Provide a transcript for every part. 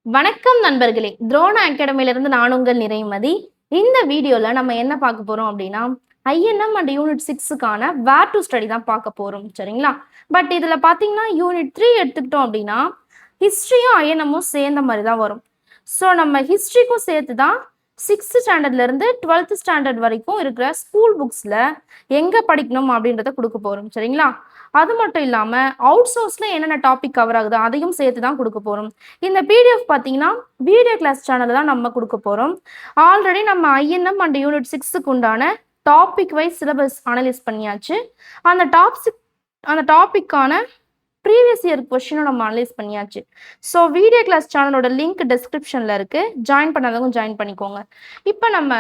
வணக்கம் நண்பர்களே, துரோண அகாடமியிலிருந்து நான் உங்கள் நிறைமதி. இந்த வீடியோல நம்ம என்ன பார்க்க போறோம் அப்படின்னா, ஐஎன்எம் அண்ட் யூனிட் 6க்கான வேர் டு ஸ்டடி தான் பார்க்க போறோம். சரிங்களா? பட் இதுல பார்த்தீங்கன்னா யூனிட் 3 எடுத்துக்கிட்டோம் அப்படின்னா, ஹிஸ்ட்ரியும் ஐஎன்எம்மும் சேர்ந்த மாதிரி தான் வரும். ஸோ நம்ம ஹிஸ்ட்ரிக்கும் சேர்த்து தான் 6th ஸ்டாண்டர்ட்லேருந்து 12th ஸ்டாண்டர்ட் வரைக்கும் இருக்கிற ஸ்கூல் புக்ஸில் எங்கே படிக்கணும் அப்படின்றத கொடுக்க போகிறோம். சரிங்களா? அது மட்டும் இல்லாமல் அவுட் சோர்ஸில் என்னென்ன டாபிக் கவர் ஆகுதோ அதையும் சேர்த்து தான் கொடுக்க போகிறோம். இந்த பிடிஎஃப் பார்த்தீங்கன்னா வீடியோ கிளாஸ் சேனலில் தான் நம்ம கொடுக்க போகிறோம். ஆல்ரெடி நம்ம ஐஎன்எம் அண்ட் யூனிட் 6க்கு உண்டான டாபிக் வைஸ் சிலபஸ் அனலைஸ் பண்ணியாச்சு. அந்த டாப்பிக்கான ப்ரீவியஸ் இயர் கொஸ்டினும் நம்ம அனலைஸ் பண்ணியாச்சு. ஸோ வீடியோ கிளாஸ் சேனலோட லிங்க் டிஸ்கிரிப்ஷனில் இருக்குது. ஜாயின் பண்ணாதவங்க ஜாயின் பண்ணிக்கோங்க. இப்போ நம்ம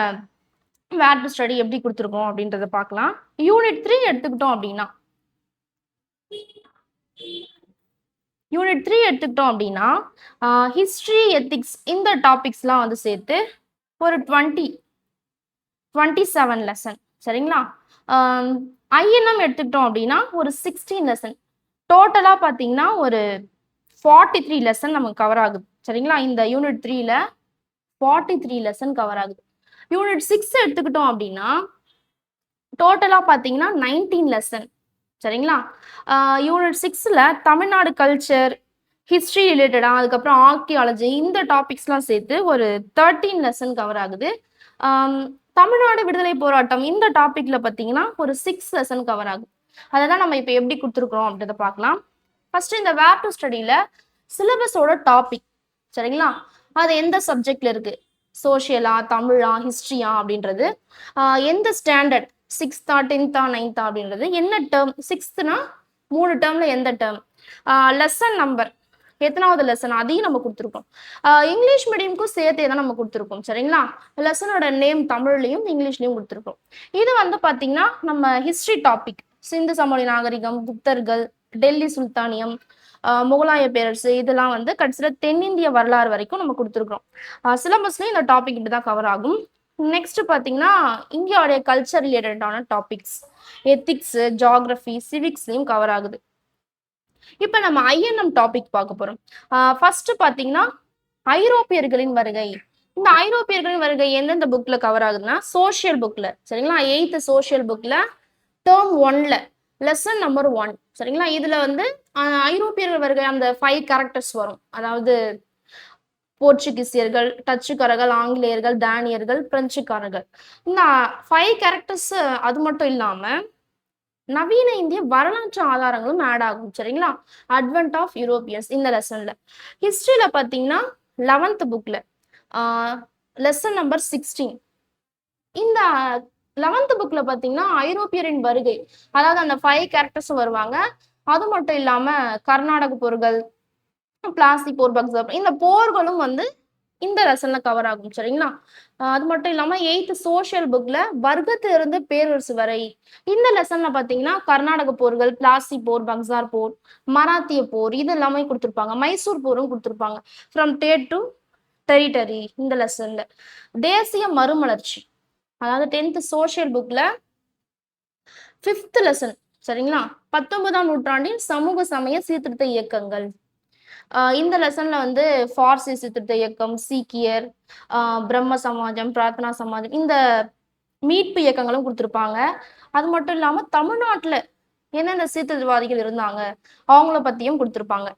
வேர் டு ஸ்டடி எப்படி கொடுத்துருக்கோம் அப்படின்றத பார்க்கலாம். யூனிட் 3 எடுத்துக்கிட்டோம் அப்படின்னா ஹிஸ்ட்ரி, எத்திக்ஸ் இந்த டாபிக்ஸ்லாம் வந்து சேர்த்து ஒரு 27 லெசன். சரிங்களா? ஐஎன்எம் எடுத்துக்கிட்டோம் அப்படின்னா ஒரு 16 லெசன். டோட்டலாக பார்த்தீங்கன்னா ஒரு 43 லெசன் நமக்கு கவர் ஆகுது. சரிங்களா? இந்த யூனிட் 3ல 43 லெசன் கவர் ஆகுது. யூனிட் 6 எடுத்துக்கிட்டோம் அப்படின்னா டோட்டலாக பார்த்தீங்கன்னா 19 லெசன். சரிங்களா? யூனிட் 6ல தமிழ்நாடு கல்ச்சர், ஹிஸ்ட்ரி ரிலேட்டடாக, அதுக்கப்புறம் ஆர்கியாலஜி இந்த டாபிக்ஸ்லாம் சேர்த்து ஒரு 13 லெசன் கவர் ஆகுது. தமிழ்நாடு விடுதலை போராட்டம் இந்த டாப்பிக்ல பார்த்தீங்கன்னா ஒரு 6 லெசன் கவர் ஆகுது. அதை தான் நம்ம இப்போ எப்படி கொடுத்துருக்குறோம் அப்படின்றத பார்க்கலாம். ஃபர்ஸ்ட் இந்த வேர் டு ஸ்டடியில் சிலபஸோட டாபிக். சரிங்களா? அது எந்த சப்ஜெக்ட்ல இருக்கு, சோஷியலா, தமிழா, ஹிஸ்ட்ரியா அப்படின்றது, எந்த ஸ்டாண்டர்ட், 6th, 10th, 9th அப்படின்றது, என்ன டேர்ம், 6th-னா 3 டேர்ம்ல எந்த டேர்ம், லெசன் நம்பர் எத்தனாவது லெசன் அதையும் நம்ம கொடுத்துருக்கோம். இங்கிலீஷ் மீடியமுக்கும் சேர்த்தே தான் நம்ம கொடுத்துருக்கோம். சரிங்களா? லெசனோட நேம் தமிழ்லையும் இங்கிலீஷ்லையும் கொடுத்துருக்கோம். இது வந்து பார்த்தீங்கன்னா நம்ம ஹிஸ்ட்ரி டாபிக். சிந்து சமவெளி நாகரிகம், குப்தர்கள், டெல்லி சுல்தானியம், முகலாய பேரரசு, இதெல்லாம் வந்து கடைசியில் தென்னிந்திய வரலாறு வரைக்கும் நம்ம கொடுத்துருக்கோம். சிலபஸ்லையும் இந்த டாபிக் இப்படி தான் கவர் ஆகும். நெக்ஸ்ட் பார்த்தீங்கன்னா இந்தியாவுடைய கல்ச்சர் ரிலேட்டடான டாபிக்ஸ், எத்திக்ஸ், ஜியாகிரபி, சிவிக்ஸ்லையும் கவர் ஆகுது. இப்போ நம்ம ஐஎன்எம் டாபிக் பார்க்க போறோம். ஃபர்ஸ்ட் பார்த்தீங்கன்னா ஐரோப்பியர்களின் வருகை. இந்த ஐரோப்பியர்களின் வருகை எந்தெந்த புக்ல கவர் ஆகுதுன்னா சோஷியல் புக்ல. சரிங்களா? 8th சோஷியல் புக்ல டேர்ம் 1ல லெசன் நம்பர் 1. சரிங்களா? இதுல வந்து ஐரோப்பியர்கள் வருகை அந்த 5 கேரக்டர்ஸ் வரும். அதாவது போர்ச்சுகீசியர்கள், டச்சுக்காரர்கள், ஆங்கிலேயர்கள், தானியர்கள், பிரெஞ்சுக்காரர்கள். இந்த 5 கேரக்டர்ஸ் அது மட்டும் இல்லாம நவீன இந்திய வரலாற்று ஆதாரங்களும் ஆட் ஆகும். சரிங்களா? அட்வென்ட் ஆஃப் யூரோப்பியன்ஸ் இந்த லெசன்ல. ஹிஸ்டரியில பார்த்தீங்கன்னா 11th புக்ல லெசன் நம்பர் 16. இந்த 11th புக்ல பார்த்தீங்கன்னா ஐரோப்பியரின் வருகை, அதாவது அந்த 5 கேரக்டர்ஸும் வருவாங்க. அது மட்டும் இல்லாம கர்நாடக போர்கள், பிளாசி போர், பக்சர் இந்த போர்களும் வந்து இந்த லெசன்ல கவர் ஆகும். சரிங்களா? அது மட்டும் இல்லாம 8th சோஷியல் புக்ல வர்க்கத்திலிருந்து பேரரசு வரை இந்த லெசன்ல பாத்தீங்கன்னா கர்நாடக போர்கள், பிளாசி போர், பக்சார் போர், மராத்திய போர் இது எல்லாமே கொடுத்துருப்பாங்க. மைசூர் போரும் கொடுத்துருப்பாங்க. ஃப்ரம் ஸ்டேட் டு டெரிட்டரி இந்த லெசன்ல. தேசிய மறுமலர்ச்சி, அதாவது 10th சோஷியல் புக்ல 5th லெசன். சரிங்களா? 19ஆம் நூற்றாண்டின் சமூக சமய சீர்திருத்த இயக்கங்கள். இந்த லெசன்ல வந்து பார்சி சீர்திருத்த இயக்கம், சீக்கியர், பிரம்ம சமாஜம், பிரார்த்தனா சமாஜம் இந்த மீட்பு இயக்கங்களும் கொடுத்துருப்பாங்க. அது மட்டும் இல்லாம தமிழ்நாட்டுல எந்தெந்த சீர்திருத்தவாதிகள் இருந்தாங்க அவங்கள பத்தியும் கொடுத்துருப்பாங்க.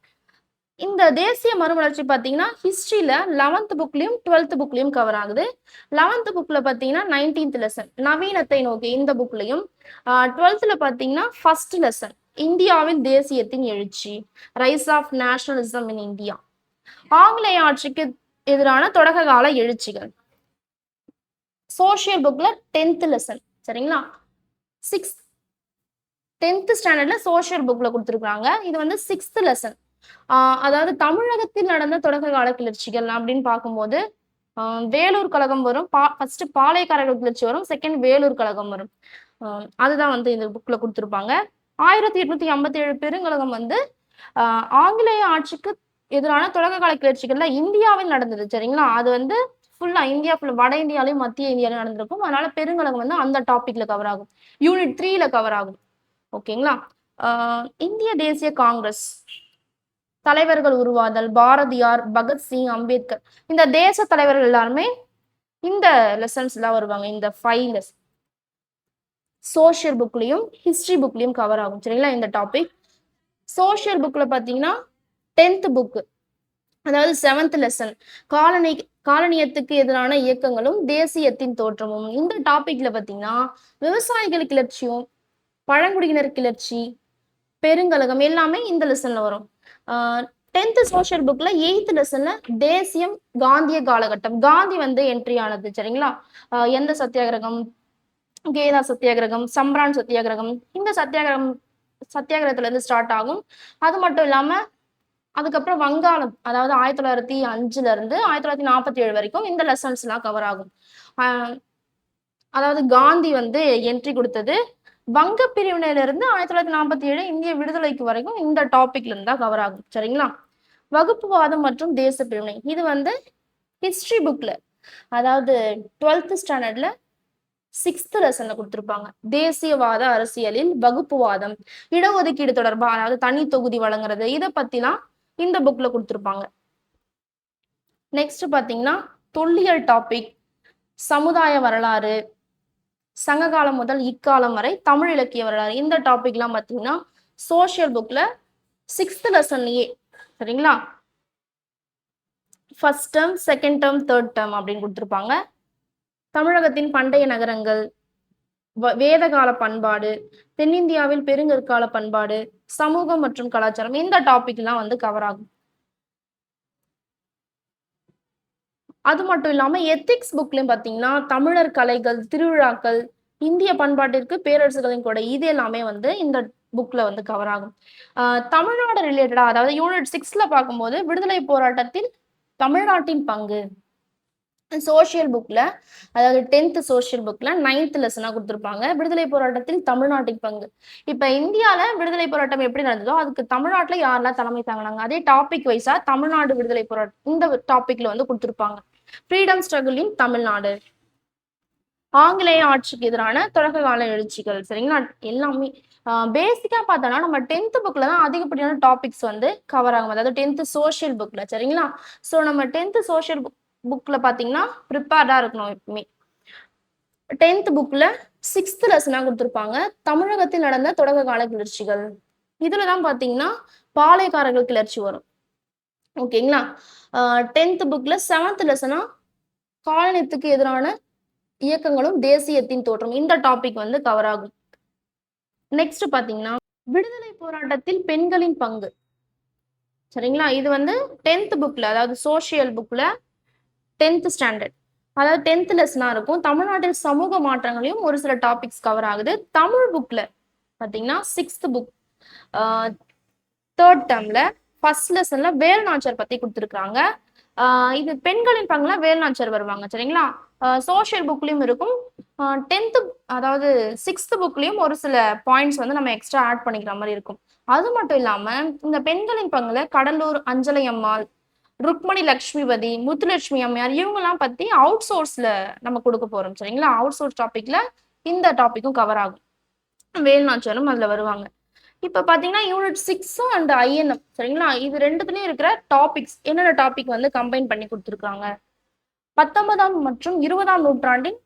இந்த தேசிய மறுமலர்ச்சி பார்த்தீங்கன்னா ஹிஸ்டரியில 11th புக்லயும் 12th புக்லயும் கவர் ஆகுது. 11th புக்ல பார்த்தீங்கன்னா 19th லெசன் நவீனத்தை நோக்கி இந்த புக்லயும், 12th பார்த்தீங்கன்னா ஃபர்ஸ்ட் லெசன் இந்தியாவில் தேசியத்தின் எழுச்சி, rise of nationalism in India, ஆங்கிலேய ஆட்சிக்கு எதிரான தொடக்க கால எழுச்சிகள். சோஷியல் புக்ல 10th லெசன். சரிங்களா? 10th ஸ்டாண்டர்ட்ல சோஷியல் புக்ல கொடுத்துருக்காங்க. இது வந்து 6th லெசன். அதாவது தமிழகத்தில் நடந்த தொடக்க கால கிளர்ச்சிகள் அப்படின்னு பார்க்கும்போது வேலூர் கழகம் வரும். ஃபர்ஸ்ட் பாளையக்காரர்கள் கிளர்ச்சி வரும், செகண்ட் வேலூர் கழகம் வரும். அதுதான் வந்து இந்த புக்ல கொடுத்துருப்பாங்க. 1857 பெருங்கழகம் வந்து ஆங்கிலேய ஆட்சிக்கு எதிரான தொடக்க கால கிளர்ச்சிகள்ல இந்தியாவில் நடந்தது. சரிங்களா? அது வந்து ஃபுல்லா இந்தியா ஃபுல்லா வட இந்தியாலையும் மத்திய இந்தியாலையும் நடந்திருக்கும். அதனால பெருங்கழகம் வந்து அந்த டாபிக்ல கவர் ஆகும். யூனிட் 3ல கவர் ஆகும். ஓகேங்களா? இந்திய தேசிய காங்கிரஸ் தலைவர்கள் உருவாதல், பாரதியார், பகத்சிங், அம்பேத்கர், இந்த தேச தலைவர்கள் எல்லாருமே இந்த லெசன்ஸ்லாம் வருவாங்க. இந்த 5 லெசன் சோஷியல் புக்லயும் ஹிஸ்டரி புக்லயும் கவர் ஆகும். சரிங்களா? இந்த டாபிக் சோஷியல் புக்ல பாத்தீங்கன்னா 10th புக், அதாவது 7th லெசன் காலனியத்துக்கு எதிரான இயக்கங்களும் தேசியத்தின் தோற்றமும். இந்த டாபிக்ல பாத்தீங்கன்னா விவசாயிகள் கிளர்ச்சியும் பழங்குடியினர் கிளர்ச்சி பெருங்கலகம் எல்லாமே இந்த லெசன்ல வரும். 10th சோஷியல் புக்ல 8th லெசன்ல தேசியம் காந்திய காலகட்டம், காந்தி வந்து என்ட்ரி ஆனது. சரிங்களா? எந்த சத்தியாகிரகம், கேதா சத்தியாகிரகம், சம்ரான் சத்தியாகிரகம், இந்த சத்தியாகிரகத்துல இருந்து ஸ்டார்ட் ஆகும். அது மட்டும் இல்லாம அதுக்கப்புறம் வங்காளம், அதாவது 1905ல இருந்து 1947 வரைக்கும் இந்த லெசன்ஸ் எல்லாம் கவர் ஆகும். அதாவது காந்தி வந்து என்ட்ரி கொடுத்தது வங்க பிரிவினையில இருந்து 1947 இந்திய விடுதலைக்கு வரைக்கும் இந்த டாபிக்ல இருந்தா கவர் ஆகும். சரிங்களா? வகுப்புவாதம் மற்றும் தேச பிரிவினை, இது வந்து ஹிஸ்டரி புக்ல, அதாவது 12th ஸ்டாண்டர்ட்ல 6th லெசன்ல கொடுத்திருப்பாங்க. தேசியவாத அரசியலில் வகுப்புவாதம், இடஒதுக்கீடு தொடர்பா, அதாவது தனி தொகுதி வழங்குறது, இதை பத்திலாம் இந்த புக்ல கொடுத்திருப்பாங்க. நெக்ஸ்ட் பாத்தீங்கன்னா தொல்லியல் டாபிக், சமுதாய வரலாறு, சங்ககாலம் முதல் இக்காலம் வரை தமிழ் இலக்கிய வரலாறு, இந்த டாபிக்லாம் பாத்தீங்கன்னா சோஷியல் புக்ல 6th லெசன்லயே. சரிங்களா? First term, second term, third term அப்படின்னு கொடுத்திருப்பாங்க. தமிழகத்தின் பண்டைய நகரங்கள், வேதகால பண்பாடு, தென்னிந்தியாவில் பெருங்கற்கால பண்பாடு, சமூகம் மற்றும் கலாச்சாரம், இந்த டாபிக் எல்லாம் வந்து கவர் ஆகும். அது மட்டும் இல்லாம எத்திக்ஸ் புக்லயும் பாத்தீங்கன்னா தமிழர் கலைகள், திருவிழாக்கள், இந்திய பண்பாட்டிற்கு பேரரசுகளின் கொடை, இது எல்லாமே வந்து இந்த புக்ல வந்து கவர் ஆகும். தமிழ்நாடு ரிலேட்டடா, அதாவது யூனிட் 6ல பார்க்கும்போது விடுதலை போராட்டத்தில் தமிழ்நாட்டின் பங்கு, சோஷியல் புக்ல, அதாவது 10th சோஷியல் புக்ல 9th லெசனா கொடுத்திருப்பாங்க. விடுதலை போராட்டத்தில் தமிழ்நாட்டின் பங்கு. இப்ப இந்தியால விடுதலை போராட்டம் எப்படி நடந்ததோ அதுக்கு தமிழ்நாட்டுல யாரெல்லாம் தலைமை தாங்கினாங்க, அதே டாபிக் வைஸா தமிழ்நாடு விடுதலை போராட்டம் இந்த டாபிக்ல வந்து கொடுத்திருப்பாங்க. ஃப்ரீடம் ஸ்ட்ரகிள் இன் தமிழ்நாடு, ஆங்கிலேய ஆட்சிக்கு எதிரான தொடக்க கால எழுச்சிகள். சரிங்களா? எல்லாமே பேசிக்கா பார்த்தோம்னா நம்ம 10th புக்ல தான் அதிகப்படியான டாபிக்ஸ் வந்து கவர் ஆகும், அதாவது 10th சோஷியல் புக்ல. சரிங்களா? ஸோ நம்ம 10th சோஷியல் புக்ல பாத்தீங்கன்னா ப்ரிப்பேர்டா இருக்கணும் எப்பவுமே. 10th புக்ல 6th லெசனா கொடுத்திருப்பாங்க தமிழகத்தில் நடந்த தொடக்க கால கிளர்ச்சிகள். இதுலதான் பாத்தீங்கன்னா பாளையக்காரர்கள் கிளர்ச்சி வரும். ஓகேங்களா? 10th புக்ல 7th லெசனா காலனியத்துக்கு எதிரான இயக்கங்களும் தேசியத்தின் தோற்றம், இந்த டாபிக் வந்து கவர் ஆகும். நெக்ஸ்ட் பாத்தீங்கன்னா விடுதலை போராட்டத்தில் பெண்களின் பங்கு. சரிங்களா? இது வந்து 10th புக்ல, அதாவது சோஷியல் புக்ல 10th ஸ்டாண்டர்ட், அதாவது 10th லெசனா இருக்கும். தமிழ்நாட்டில் சமூக மாற்றங்களையும் ஒரு சில டாபிக்ஸ் கவர் ஆகுது. தமிழ் புக்ல பாத்தீங்கன்னா 6th புக், 3rd டேர்ம்ல ஃபர்ஸ்ட் லெசன்ல வேலுநாச்சியார் பத்தி கொடுத்துருக்காங்க. இது பெண்களின் பங்குல வேலுநாச்சியார் வருவாங்க. சரிங்களா? சோஷியல் புக்லயும் இருக்கும். 10th, அதாவது 6th புக்லயும் ஒரு சில பாயிண்ட்ஸ் வந்து நம்ம எக்ஸ்ட்ரா ஆட் பண்ணிக்கிற மாதிரி இருக்கும். அது மட்டும் இல்லாம இந்த பெண்களின் பங்குல கடலூர் அஞ்சலை அம்மாள், ருக்மணி லட்சுமிபதி, முத்துலட்சுமி அம்மையார், இவங்கெல்லாம் பத்தி அவுட் சோர்ஸ்ல நம்ம கொடுக்க போறோம். சரிங்களா? அவுட் சோர்ஸ் டாபிக்ல இந்த டாபிக்கும் கவர் ஆகும். வேலுநாச்சியாரும் அதுல வருவாங்க. இப்ப பாத்தீங்கன்னா யூனிட் 6 அண்ட் INM. சரிங்களா? இது ரெண்டுத்துலயும் இருக்கிற டாபிக்ஸ், என்னென்ன டாபிக் வந்து கம்பைன் பண்ணி கொடுத்துருக்காங்க. 19ஆம் மற்றும் 20ஆம் நூற்றாண்டின்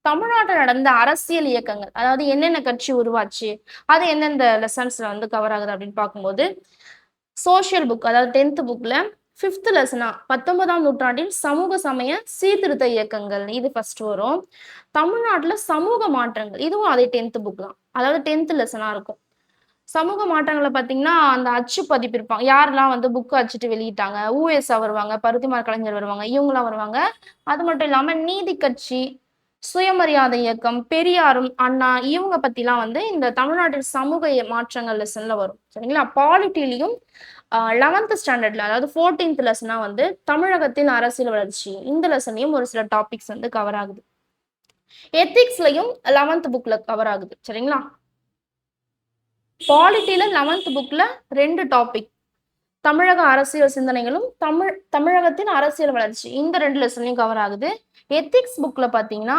தமிழ்நாட்டில் நடந்த அரசியல் இயக்கங்கள், அதாவது என்னென்ன கட்சி உருவாச்சு, அது எந்தெந்த லெசன்ஸ்ல வந்து கவர் ஆகுது அப்படின்னு பார்க்கும்போது சோஷியல் புக், அதாவது 10th புக்ல 5th லெசனா 19ஆம் நூற்றாண்டில் சமூக சமய சீர்திருத்த இயக்கங்கள், இது ஃபர்ஸ்ட் வரும். தமிழ்நாட்டுல சமூக மாற்றங்கள், இதுவும் அதே 10th புக் தான், அதாவது 10th லெசனா இருக்கும். சமூக மாற்றங்களை பாத்தீங்கன்னா அந்த அச்சு பதிப்பு இருப்பாங்க, யாரெல்லாம் வந்து புக்கு அச்சிட்டு வெளியிட்டாங்க, ஊஎஸ்ஆ வருவாங்க, பருத்திமார் கலைஞர் வருவாங்க, இவங்கெல்லாம் வருவாங்க. அது மட்டும் இல்லாம நீதி கட்சி, சுயமரியாதை இயக்கம், பெரியாரும் அண்ணா, இவங்க பத்திலாம் வந்து இந்த தமிழ்நாட்டில் சமூக மாற்றங்கள் லெசன்ல வரும். சரிங்களா? பாலிட்டிலையும் 11th ஸ்டாண்டர்ட்ல, அதாவது 14th லெசனா வந்து தமிழகத்தின் அரசியல் வளர்ச்சி, இந்த லெசன்லயும் ஒரு சில டாபிக்ஸ் வந்து கவர் ஆகுது. எத்திக்ஸ்லயும் 11th புக்ல கவர் ஆகுது. சரிங்களா? பாலிட்டியில 11th புக்ல 2 டாபிக், தமிழக அரசியல் சிந்தனைகளும் தமிழகத்தின் அரசியல் வளர்ச்சி, இந்த 2 லெசன்லயும் கவர் ஆகுது. எத்திக்ஸ் புக்ல பாத்தீங்கன்னா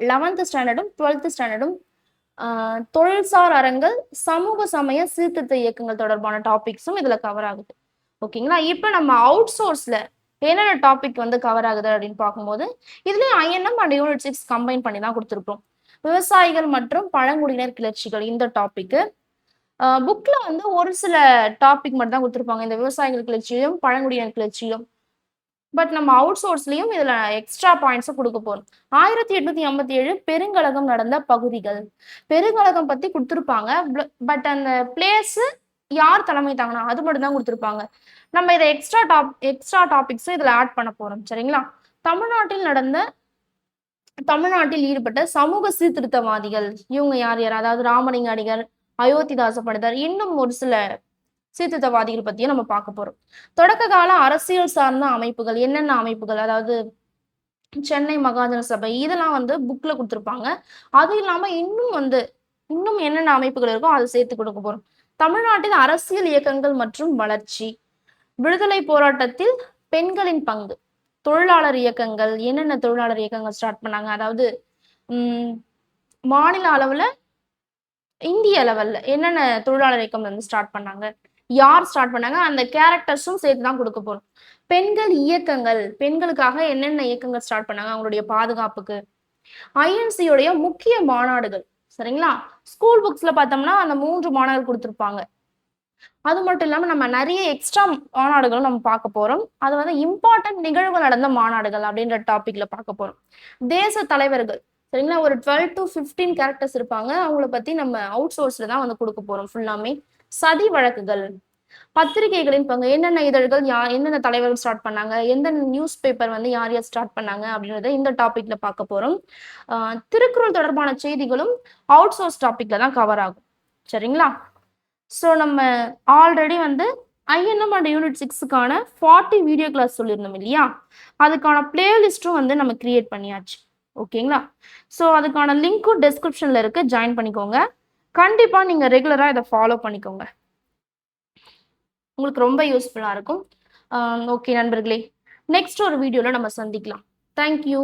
11th ஸ்டாண்டர்டும் 12th ஸ்டாண்டர்டும் தொழில்சார் அறங்கள், சமூக சமய சீர்திருத்த இயக்கங்கள் தொடர்பான டாபிக்ஸும் இதுல கவர் ஆகுது. ஓகேங்களா? இப்போ நம்ம அவுட் சோர்ஸ்ல என்னென்ன டாபிக் வந்து கவர் ஆகுது அப்படின்னு பார்க்கும்போது இதுலயும் ஐஎன்எம் அண்ட் யூனிட் 6 கம்பைன் பண்ணி தான் கொடுத்துருக்கோம். விவசாயிகள் மற்றும் பழங்குடியினர் கிளர்ச்சிகள் இந்த டாபிக் புக்ல வந்து ஒரு சில டாபிக் மட்டும் தான் கொடுத்துருப்பாங்க, இந்த விவசாயிகள் கிளர்ச்சியும் பழங்குடியினர் கிளர்ச்சியும். பட் நம்ம அவுட் சோர்ஸ்லயும் இதுல எக்ஸ்ட்ரா பாயிண்ட்ஸ் கொடுக்க போறோம். 1857 பெருங்கலகம் நடந்த பகுதிகள், பெருங்கலகம் பத்தி கொடுத்துருப்பாங்க. பட் அந்த பிளேஸ் யார் தலைமை தாங்கினா அது மட்டும் தான் கொடுத்துருப்பாங்க. நம்ம இதை எக்ஸ்ட்ரா டாபிக்ஸ் இதுல ஆட் பண்ண போறோம். சரிங்களா? தமிழ்நாட்டில் ஈடுபட்ட சமூக சீர்திருத்தவாதிகள் இவங்க யார் யார், அதாவது ராமலிங்க அடிகள், அயோத்திதாச பண்டிதர், இன்னும் ஒரு சில சீர்திருத்தவாதிகள் பத்தியும் நம்ம பார்க்க போறோம். தொடக்க கால அரசியல் சார்ந்த அமைப்புகள் என்னென்ன அமைப்புகள், அதாவது சென்னை மகாஜன சபை, இதெல்லாம் வந்து புக்ல கொடுத்துருப்பாங்க. அது இல்லாம இன்னும் என்னென்ன அமைப்புகள் இருக்கோ அதை சேர்த்து கொடுக்க போறோம். தமிழ்நாட்டில் அரசியல் இயக்கங்கள் மற்றும் வளர்ச்சி, விடுதலை போராட்டத்தில் பெண்களின் பங்கு, தொழிலாளர் இயக்கங்கள், என்னென்ன தொழிலாளர் இயக்கங்கள் ஸ்டார்ட் பண்ணாங்க, அதாவது மாநில அளவுல இந்திய லெவல்ல என்னென்ன தொழிலாளர் இயக்கம் வந்து ஸ்டார்ட் பண்ணாங்க, யார் ஸ்டார்ட் பண்ணாங்க, அந்த கேரக்டர்ஸும் சேர்த்து தான் கொடுக்க போறோம். பெண்கள் இயக்கங்கள், பெண்களுக்காக என்னென்ன இயக்கங்கள் ஸ்டார்ட் பண்ணாங்க அவங்களுடைய பாதுகாப்புக்கு, ஐஎன்சியோடைய முக்கிய மாநாடுகள். சரிங்களா? ஸ்கூல் புக்ஸ்ல பார்த்தோம்னா அந்த 3 மாநாடுகள் கொடுத்துருப்பாங்க. அது மட்டும் இல்லாம நம்ம நிறைய எக்ஸ்ட்ரா மாநாடுகளும் நம்ம பார்க்க போறோம். அது வந்து இம்பார்ட்டன்ட் நிகழ்வு நடந்த மாநாடுகள் அப்படின்ற டாபிக்ல பார்க்க போறோம். தேச தலைவர்கள், சரிங்களா, ஒரு 12 to 15 கேரக்டர்ஸ் இருப்பாங்க. அவங்கள பத்தி நம்ம அவுட் சோர்ஸ்ல தான் வந்து கொடுக்க போறோம் ஃபுல்லாமே. சதி வழக்குகள், பத்திரிகைகளின் பங்கு, என்னென்ன இதழ்கள் என்னென்ன தலைவர்கள் ஸ்டார்ட் பண்ணாங்க, எந்த நியூஸ் பேப்பர் வந்து யார் யார் ஸ்டார்ட் பண்ணாங்க அப்படின்றத இந்த டாபிக்ல பார்க்க போறோம். திருக்குறள் தொடர்பான செய்திகளும் அவுட் சோர்ஸ் டாபிக்ல தான் கவர் ஆகும். சரிங்களா? ஸோ நம்ம ஆல்ரெடி வந்து ஐஎன்எம் அண்ட் யூனிட் 6க்கான 40 வீடியோ கிளாஸ் சொல்லியிருந்தோம் இல்லையா, அதுக்கான பிளேலிஸ்ட்டும் வந்து நம்ம கிரியேட் பண்ணியாச்சு. ஓகேங்களா? ஸோ அதுக்கான லிங்க்கும் டெஸ்கிரிப்ஷன்ல இருக்கு, ஜாயின் பண்ணிக்கோங்க. கண்டிப்பா நீங்க ரெகுலரா இதை ஃபாலோ பண்ணிக்கோங்க, உங்களுக்கு ரொம்ப யூஸ்ஃபுல்லா இருக்கும். ஓகே நண்பர்களே, நெக்ஸ்ட் ஒரு வீடியோல நம்ம சந்திக்கலாம். தேங்க்யூ.